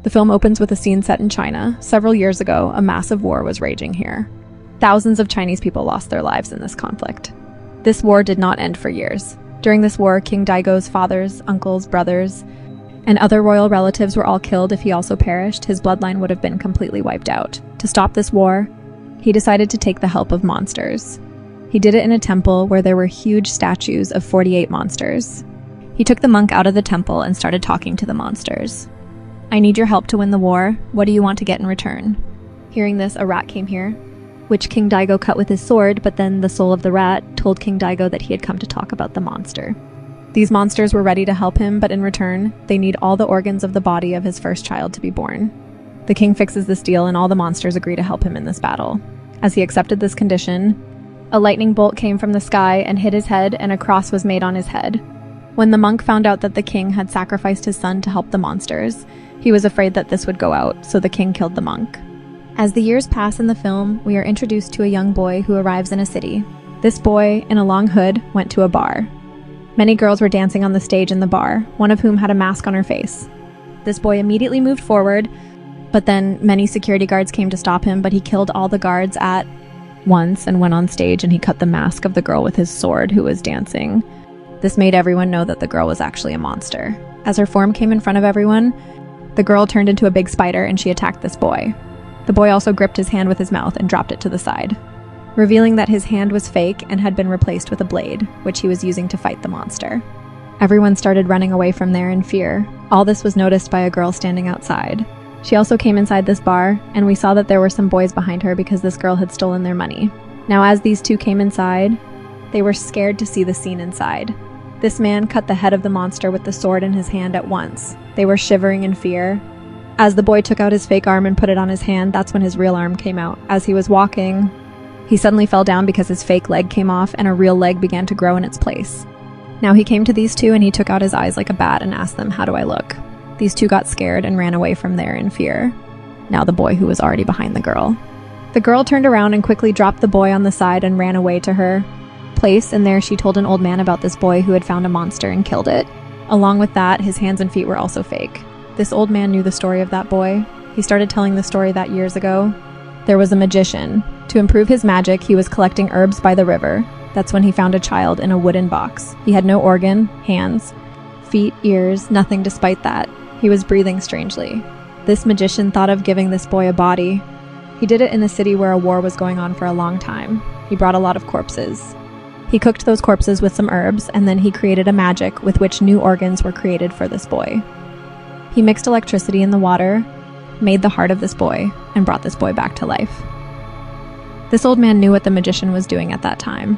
The film opens with a scene set in China. Several years ago, a massive war was raging here. Thousands of Chinese people lost their lives in this conflict. This war did not end for years. During this war, King Daigo's fathers, uncles, brothers, and other royal relatives were all killed. If he also perished, his bloodline would have been completely wiped out. To stop this war, he decided to take the help of monsters. He did it in a temple where there were huge statues of 48 monsters. He took the monk out of the temple and started talking to the monsters. "I need your help to win the war. What do you want to get in return?" Hearing this, a rat came here, which King Daigo cut with his sword, but then the soul of the rat told King Daigo that he had come to talk about the monster. These monsters were ready to help him, but in return, they need all the organs of the body of his first child to be born. The king fixes this deal, and all the monsters agree to help him in this battle. As he accepted this condition, a lightning bolt came from the sky and hit his head, and a cross was made on his head. When the monk found out that the king had sacrificed his son to help the monsters, he was afraid that this would go out, so the king killed the monk. As the years pass in the film, we are introduced to a young boy who arrives in a city. This boy, in a long hood, went to a bar. Many girls were dancing on the stage in the bar, one of whom had a mask on her face. This boy immediately moved forward, but then many security guards came to stop him, but he killed all the guards at once and went on stage, and he cut the mask of the girl with his sword who was dancing. This made everyone know that the girl was actually a monster. As her form came in front of everyone, the girl turned into a big spider and she attacked this boy. The boy also gripped his hand with his mouth and dropped it to the side, revealing that his hand was fake and had been replaced with a blade, which he was using to fight the monster. Everyone started running away from there in fear. All this was noticed by a girl standing outside. She also came inside this bar, and we saw that there were some boys behind her because this girl had stolen their money. Now, as these two came inside, they were scared to see the scene inside. This man cut the head of the monster with the sword in his hand at once. They were shivering in fear. As the boy took out his fake arm and put it on his hand, that's when his real arm came out. As he was walking, he suddenly fell down because his fake leg came off and a real leg began to grow in its place. Now he came to these two and he took out his eyes like a bat and asked them, "How do I look?" These two got scared and ran away from there in fear. Now the boy who was already behind the girl. The girl turned around and quickly dropped the boy on the side and ran away to her place, and there she told an old man about this boy who had found a monster and killed it. Along with that, his hands and feet were also fake. This old man knew the story of that boy. He started telling the story that years ago. There was a magician. To improve his magic, he was collecting herbs by the river. That's when he found a child in a wooden box. He had no organ, hands, feet, ears, nothing despite that. He was breathing strangely. This magician thought of giving this boy a body. He did it in a city where a war was going on for a long time. He brought a lot of corpses. He cooked those corpses with some herbs, and then he created a magic with which new organs were created for this boy. He mixed electricity in the water, made the heart of this boy, and brought this boy back to life. This old man knew what the magician was doing at that time.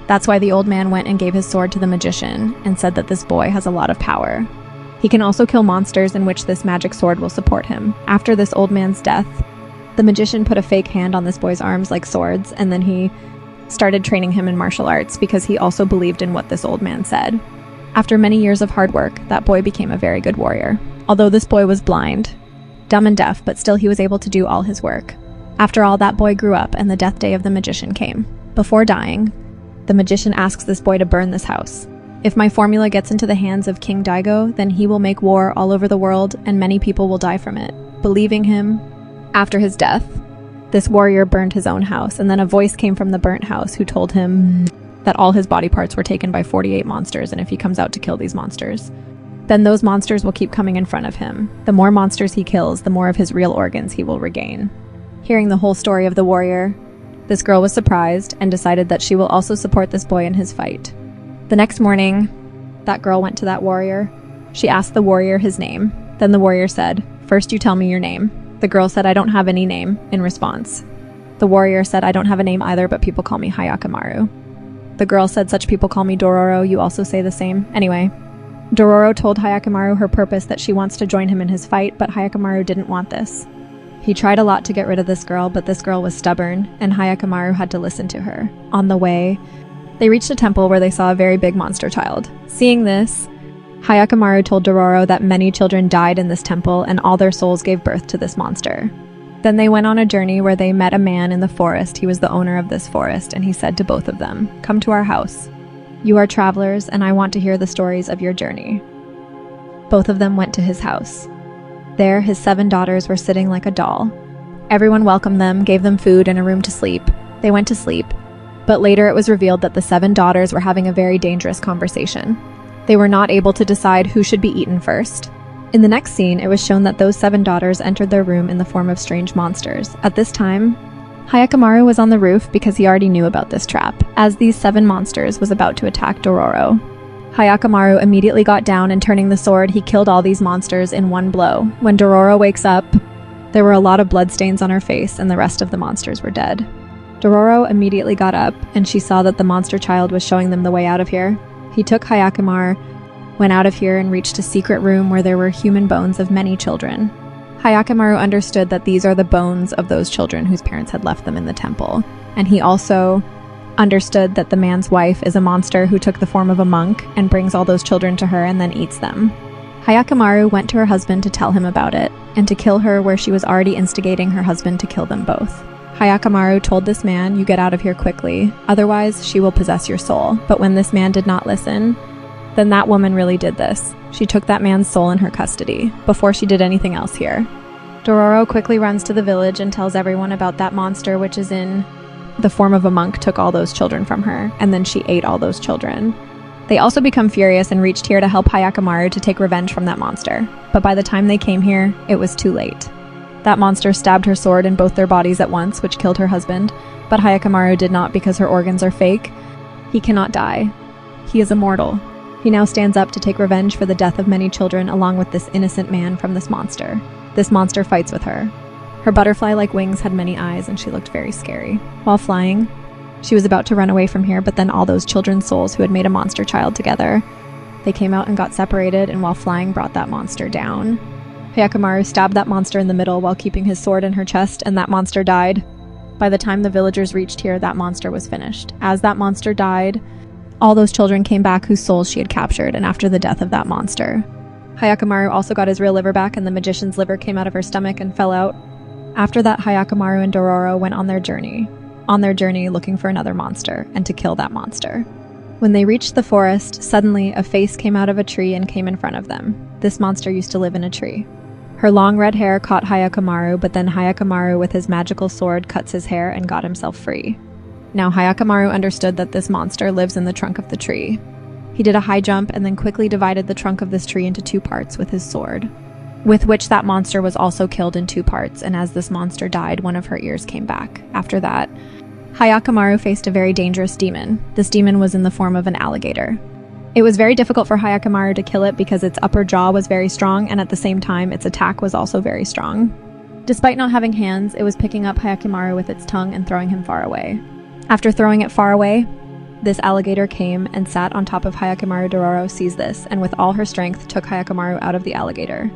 That's why the old man went and gave his sword to the magician and said that this boy has a lot of power. He can also kill monsters, in which this magic sword will support him. After this old man's death, the magician put a fake hand on this boy's arms like swords, and then he started training him in martial arts because he also believed in what this old man said. After many years of hard work, that boy became a very good warrior. Although this boy was blind, dumb and deaf, but still he was able to do all his work. After all, that boy grew up and the death day of the magician came. Before dying, the magician asks this boy to burn this house. If my formula gets into the hands of King Daigo, then he will make war all over the world and many people will die from it. Believing him, after his death, this warrior burned his own house, and then a voice came from the burnt house who told him that all his body parts were taken by 48 monsters, and if he comes out to kill these monsters, then those monsters will keep coming in front of him. The more monsters he kills, the more of his real organs he will regain. Hearing the whole story of the warrior, this girl was surprised and decided that she will also support this boy in his fight. The next morning, that girl went to that warrior. She asked the warrior his name. Then the warrior said, "First you tell me your name." The girl said, "I don't have any name," in response. The warrior said, "I don't have a name either, but people call me Hyakkimaru." The girl said, "Such people call me Dororo, you also say the same?" Anyway, Dororo told Hyakkimaru her purpose, that she wants to join him in his fight, but Hyakkimaru didn't want this. He tried a lot to get rid of this girl, but this girl was stubborn, and Hyakkimaru had to listen to her. On the way, they reached a temple where they saw a very big monster child. Seeing this, Hyakkimaru told Dororo that many children died in this temple and all their souls gave birth to this monster. Then they went on a journey where they met a man in the forest. He was the owner of this forest, and he said to both of them, "Come to our house. You are travelers, and I want to hear the stories of your journey." Both of them went to his house. There, his 7 daughters were sitting like a doll. Everyone welcomed them, gave them food and a room to sleep. They went to sleep, but later it was revealed that the 7 daughters were having a very dangerous conversation. They were not able to decide who should be eaten first. In the next scene, it was shown that those 7 daughters entered their room in the form of strange monsters. At this time, Hyakkimaru was on the roof because he already knew about this trap, as these 7 monsters was about to attack Dororo. Hyakkimaru immediately got down and turning the sword, he killed all these monsters in one blow. When Dororo wakes up, there were a lot of bloodstains on her face and the rest of the monsters were dead. Dororo immediately got up and she saw that the monster child was showing them the way out of here. He took Hyakkimaru, went out of here and reached a secret room where there were human bones of many children. Hyakkimaru understood that these are the bones of those children whose parents had left them in the temple, and he also understood that the man's wife is a monster who took the form of a monk and brings all those children to her and then eats them. Hyakkimaru went to her husband to tell him about it, and to kill her where she was already instigating her husband to kill them both. Hyakkimaru told this man, "You get out of here quickly, otherwise she will possess your soul." But when this man did not listen, then that woman really did this. She took that man's soul in her custody, before she did anything else here. Dororo quickly runs to the village and tells everyone about that monster which is in the form of a monk took all those children from her, and then she ate all those children. They also become furious and reached here to help Hyakkimaru to take revenge from that monster. But by the time they came here, it was too late. That monster stabbed her sword in both their bodies at once, which killed her husband, but Hyakkimaru did not because her organs are fake. He cannot die. He is immortal. He now stands up to take revenge for the death of many children along with this innocent man from this monster. This monster fights with her. Her butterfly-like wings had many eyes and she looked very scary. While flying, she was about to run away from here, but then all those children's souls who had made a monster child together, they came out and got separated, and while flying brought that monster down. Hyakkimaru stabbed that monster in the middle while keeping his sword in her chest, and that monster died. By the time the villagers reached here, that monster was finished. As that monster died, all those children came back whose souls she had captured, and after the death of that monster. Hyakkimaru also got his real liver back, and the magician's liver came out of her stomach and fell out. After that, Hyakkimaru and Dororo went on their journey looking for another monster, and to kill that monster. When they reached the forest, suddenly a face came out of a tree and came in front of them. This monster used to live in a tree. Her long red hair caught Hyakkimaru, but then Hyakkimaru with his magical sword cuts his hair and got himself free. Now Hyakkimaru understood that this monster lives in the trunk of the tree. He did a high jump and then quickly divided the trunk of this tree into 2 parts with his sword, with which that monster was also killed in 2 parts, and as this monster died, one of her ears came back. After that, Hyakkimaru faced a very dangerous demon. This demon was in the form of an alligator. It was very difficult for Hyakkimaru to kill it because its upper jaw was very strong, and at the same time, its attack was also very strong. Despite not having hands, it was picking up Hyakkimaru with its tongue and throwing him far away. After throwing it far away, this alligator came and sat on top of Hyakkimaru. Dororo sees this, and with all her strength took Hyakkimaru out of the alligator.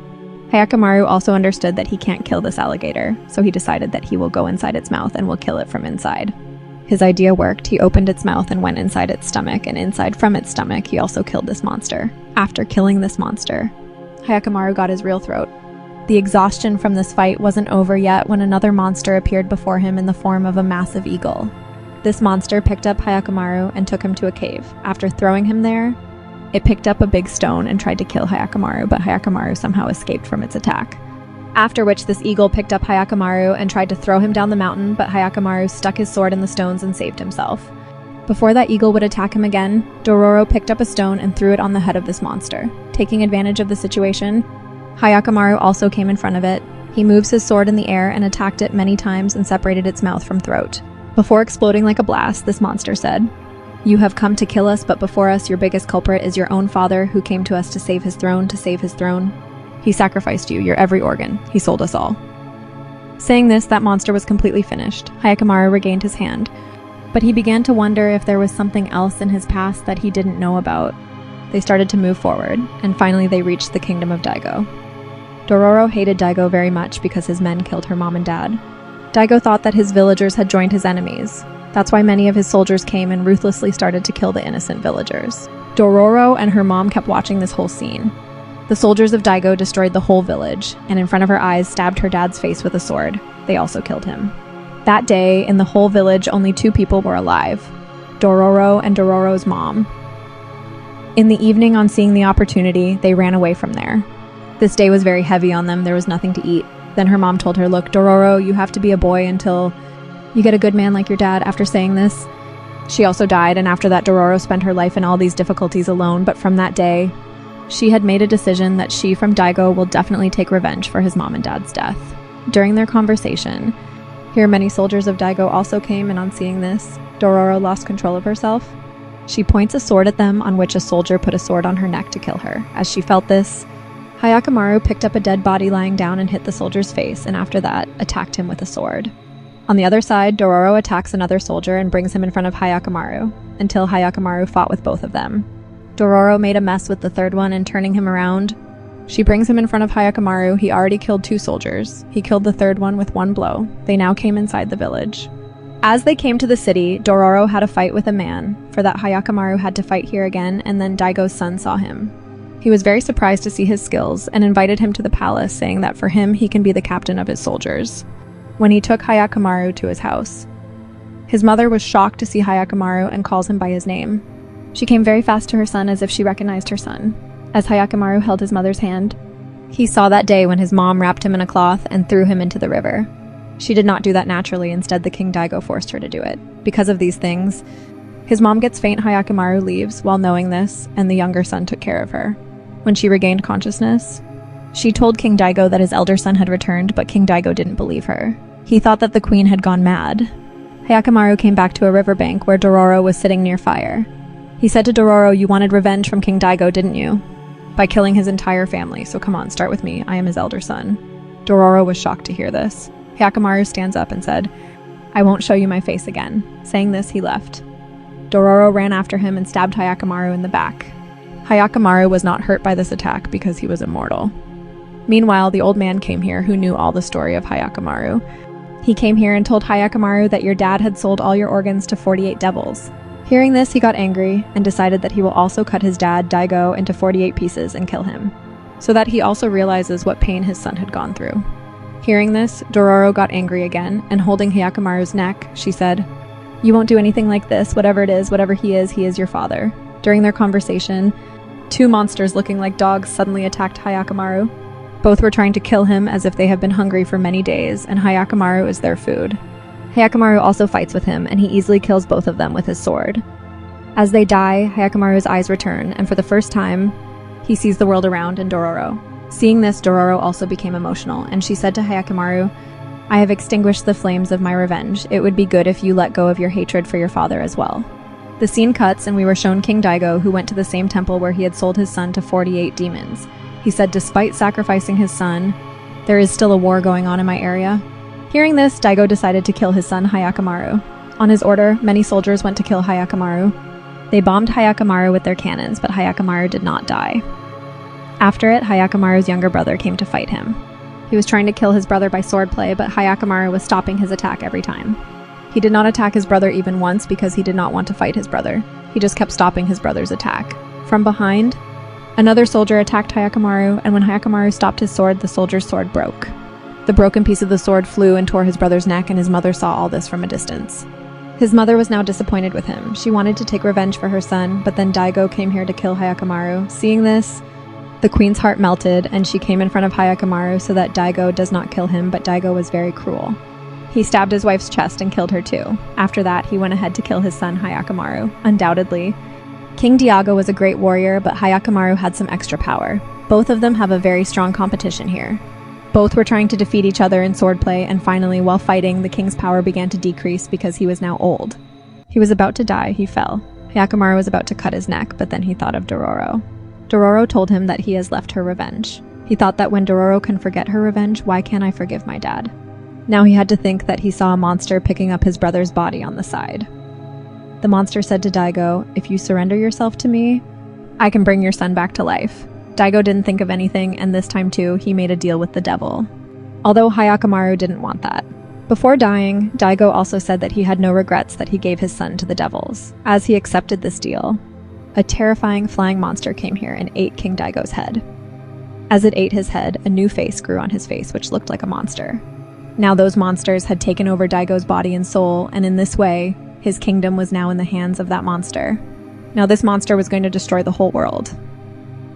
Hyakkimaru also understood that he can't kill this alligator, so he decided that he will go inside its mouth and will kill it from inside. His idea worked. He opened its mouth and went inside its stomach, and inside from its stomach he also killed this monster. After killing this monster, Hyakkimaru got his real throat. The exhaustion from this fight wasn't over yet when another monster appeared before him in the form of a massive eagle. This monster picked up Hyakkimaru and took him to a cave. After throwing him there, it picked up a big stone and tried to kill Hyakkimaru, but Hyakkimaru somehow escaped from its attack. After which this eagle picked up Hyakkimaru and tried to throw him down the mountain, but Hyakkimaru stuck his sword in the stones and saved himself. Before that eagle would attack him again, Dororo picked up a stone and threw it on the head of this monster. Taking advantage of the situation, Hyakkimaru also came in front of it. He moves his sword in the air and attacked it many times and separated its mouth from throat. Before exploding like a blast, this monster said, "You have come to kill us, but before us your biggest culprit is your own father who came to us to save his throne, He sacrificed you, your every organ. He sold us all." Saying this, that monster was completely finished. Hyakkimaru regained his hand, but he began to wonder if there was something else in his past that he didn't know about. They started to move forward, and finally they reached the kingdom of Daigo. Dororo hated Daigo very much because his men killed her mom and dad. Daigo thought that his villagers had joined his enemies. That's why many of his soldiers came and ruthlessly started to kill the innocent villagers. Dororo and her mom kept watching this whole scene. The soldiers of Daigo destroyed the whole village, and in front of her eyes stabbed her dad's face with a sword. They also killed him. That day, in the whole village, only 2 people were alive: Dororo and Dororo's mom. In the evening, on seeing the opportunity, they ran away from there. This day was very heavy on them. There was nothing to eat. Then her mom told her, "Look, Dororo, you have to be a boy until you get a good man like your dad." After saying this, she also died, and after that, Dororo spent her life in all these difficulties alone. But from that day, she had made a decision that she from Daigo will definitely take revenge for his mom and dad's death. During their conversation, here many soldiers of Daigo also came, and on seeing this, Dororo lost control of herself. She points a sword at them, on which a soldier put a sword on her neck to kill her. As she felt this, Hyakkimaru picked up a dead body lying down and hit the soldier's face, and after that, attacked him with a sword. On the other side, Dororo attacks another soldier and brings him in front of Hyakkimaru, until Hyakkimaru fought with both of them. Dororo made a mess with the third one, and turning him around, she brings him in front of Hyakkimaru. He already killed 2 soldiers. He killed the third one with 1 blow. They now came inside the village. As they came to the city, Dororo had a fight with a man. For that, Hyakkimaru had to fight here again, and then Daigo's son saw him. He was very surprised to see his skills and invited him to the palace, saying that for him, he can be the captain of his soldiers. When he took Hyakkimaru to his house, his mother was shocked to see Hyakkimaru and calls him by his name. She came very fast to her son as if she recognized her son. As Hyakkimaru held his mother's hand, he saw that day when his mom wrapped him in a cloth and threw him into the river. She did not do that naturally. Instead, the King Daigo forced her to do it. Because of these things, his mom gets faint, Hyakkimaru leaves while knowing this, and the younger son took care of her. When she regained consciousness, she told King Daigo that his elder son had returned, but King Daigo didn't believe her. He thought that the queen had gone mad. Hyakkimaru came back to a riverbank where Dororo was sitting near fire. He said to Dororo, "You wanted revenge from King Daigo, didn't you? By killing his entire family, so come on, start with me. I am his elder son." Dororo was shocked to hear this. Hyakkimaru stands up and said, "I won't show you my face again." Saying this, he left. Dororo ran after him and stabbed Hyakkimaru in the back. Hyakkimaru was not hurt by this attack because he was immortal. Meanwhile, the old man came here who knew all the story of Hyakkimaru. He came here and told Hyakkimaru that your dad had sold all your organs to 48 devils. Hearing this, he got angry and decided that he will also cut his dad, Daigo, into 48 pieces and kill him, so that he also realizes what pain his son had gone through. Hearing this, Dororo got angry again, and holding Hyakkimaru's neck, she said, "You won't do anything like this. Whatever it is, whatever he is your father." During their conversation, 2 monsters looking like dogs suddenly attacked Hyakkimaru. Both were trying to kill him as if they have been hungry for many days, and Hyakkimaru is their food. Hyakkimaru also fights with him, and he easily kills both of them with his sword. As they die, Hyakkimaru's eyes return, and for the first time, he sees the world around in Dororo. Seeing this, Dororo also became emotional, and she said to Hyakkimaru, "I have extinguished the flames of my revenge. It would be good if you let go of your hatred for your father as well." The scene cuts, and we were shown King Daigo, who went to the same temple where he had sold his son to 48 demons. He said, "Despite sacrificing his son, there is still a war going on in my area." Hearing this, Daigo decided to kill his son Hyakkimaru. On his order, many soldiers went to kill Hyakkimaru. They bombed Hyakkimaru with their cannons, but Hyakkimaru did not die. After it, Hyakkimaru's younger brother came to fight him. He was trying to kill his brother by swordplay, but Hyakkimaru was stopping his attack every time. He did not attack his brother even once because he did not want to fight his brother. He just kept stopping his brother's attack. From behind, another soldier attacked Hyakkimaru, and when Hyakkimaru stopped his sword, the soldier's sword broke. The broken piece of the sword flew and tore his brother's neck, and his mother saw all this from a distance. His mother was now disappointed with him. She wanted to take revenge for her son, but then Daigo came here to kill Hyakkimaru. Seeing this, the queen's heart melted, and she came in front of Hyakkimaru so that Daigo does not kill him, but Daigo was very cruel. He stabbed his wife's chest and killed her too. After that, he went ahead to kill his son Hyakkimaru. Undoubtedly, King Daigo was a great warrior, but Hyakkimaru had some extra power. Both of them have a very strong competition here. Both were trying to defeat each other in swordplay, and finally, while fighting, the king's power began to decrease because he was now old. He was about to die, he fell. Hyakkimaru was about to cut his neck, but then he thought of Dororo. Dororo told him that he has left her revenge. He thought that when Dororo can forget her revenge, why can't I forgive my dad? Now he had to think that he saw a monster picking up his brother's body on the side. The monster said to Daigo, "If you surrender yourself to me, I can bring your son back to life." Daigo didn't think of anything, and this time too, he made a deal with the devil. Although Hyakkimaru didn't want that. Before dying, Daigo also said that he had no regrets that he gave his son to the devils. As he accepted this deal, a terrifying flying monster came here and ate King Daigo's head. As it ate his head, a new face grew on his face, which looked like a monster. Now those monsters had taken over Daigo's body and soul, and in this way, his kingdom was now in the hands of that monster. Now this monster was going to destroy the whole world.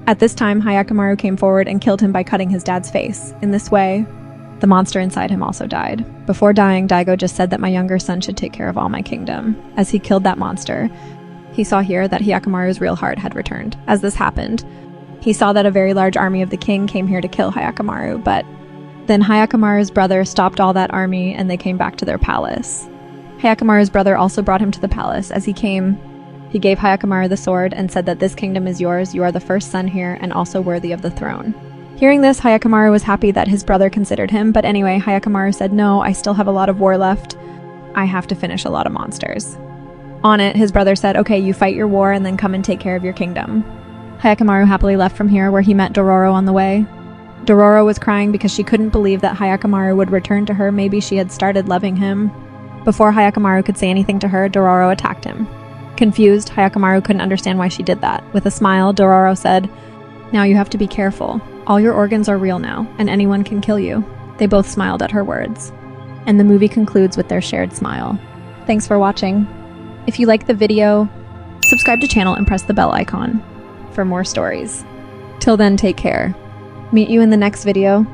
At this time, Hyakkimaru came forward and killed him by cutting his dad's face. In this way, the monster inside him also died. Before dying, Daigo just said that my younger son should take care of all my kingdom. As he killed that monster, he saw here that Hyakkimaru's real heart had returned. As this happened, he saw that a very large army of the king came here to kill Hyakkimaru, but then Hyakkimaru's brother stopped all that army and they came back to their palace. Hyakkimaru's brother also brought him to the palace. As he came, he gave Hyakkimaru the sword and said that this kingdom is yours, you are the first son here and also worthy of the throne. Hearing this, Hyakkimaru was happy that his brother considered him, but anyway, Hyakkimaru said, no, I still have a lot of war left. I have to finish a lot of monsters. On it, his brother said, okay, you fight your war and then come and take care of your kingdom. Hyakkimaru happily left from here, where he met Dororo on the way. Dororo was crying because she couldn't believe that Hyakkimaru would return to her. Maybe she had started loving him. Before Hyakkimaru could say anything to her, Dororo attacked him. Confused, Hyakkimaru couldn't understand why she did that. With a smile, Dororo said, now you have to be careful. All your organs are real now, and anyone can kill you. They both smiled at her words. And the movie concludes with their shared smile. Thanks for watching. If you like the video, subscribe to the channel and press the bell icon for more stories. Till then, take care. Meet you in the next video.